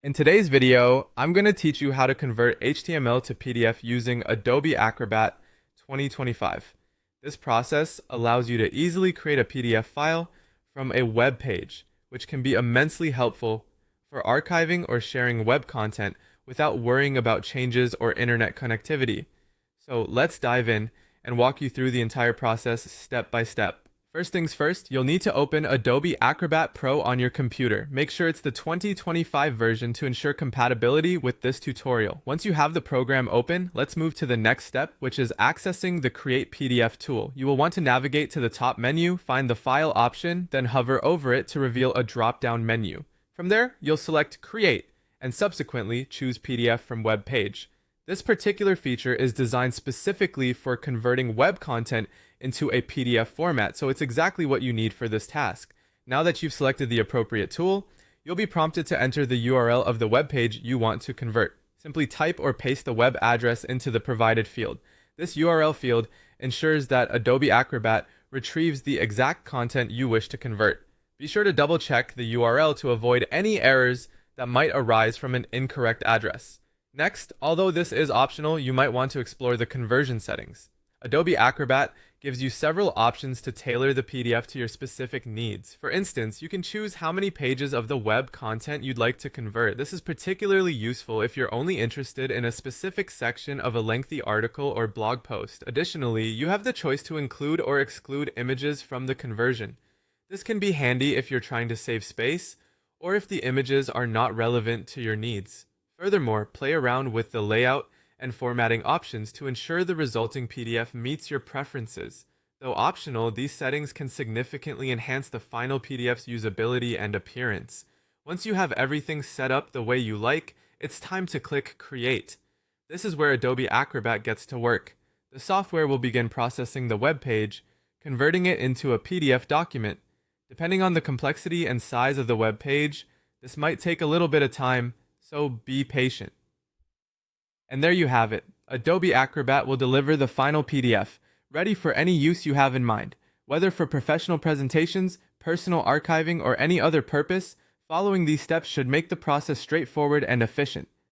In today's video, I'm going to teach you how to convert HTML to PDF using Adobe Acrobat 2025. This process allows you to easily create a PDF file from a web page, which can be immensely helpful for archiving or sharing web content without worrying about changes or internet connectivity. So let's dive in and walk you through the entire process step by step. First things first, you'll need to open Adobe Acrobat Pro on your computer. Make sure it's the 2025 version to ensure compatibility with this tutorial. Once you have the program open, let's move to the next step, which is accessing the Create PDF tool. You will want to navigate to the top menu, find the File option, then hover over it to reveal a drop-down menu. From there, you'll select Create, and subsequently choose PDF from web page. This particular feature is designed specifically for converting web content into a PDF format, so it's exactly what you need for this task. Now that you've selected the appropriate tool, you'll be prompted to enter the URL of the web page you want to convert. Simply type or paste the web address into the provided field. This URL field ensures that Adobe Acrobat retrieves the exact content you wish to convert. Be sure to double check the URL to avoid any errors that might arise from an incorrect address. Next, although this is optional, you might want to explore the conversion settings. Adobe Acrobat gives you several options to tailor the PDF to your specific needs. For instance, you can choose how many pages of the web content you'd like to convert. This is particularly useful if you're only interested in a specific section of a lengthy article or blog post. Additionally, you have the choice to include or exclude images from the conversion. This can be handy if you're trying to save space or if the images are not relevant to your needs. Furthermore, play around with the layout and formatting options to ensure the resulting PDF meets your preferences. Though optional, these settings can significantly enhance the final PDF's usability and appearance. Once you have everything set up the way you like, it's time to click Create. This is where Adobe Acrobat gets to work. The software will begin processing the web page, converting it into a PDF document. Depending on the complexity and size of the web page, this might take a little bit of time, so be patient. And there you have it. Adobe Acrobat will deliver the final PDF, ready for any use you have in mind. Whether for professional presentations, personal archiving, or any other purpose, following these steps should make the process straightforward and efficient.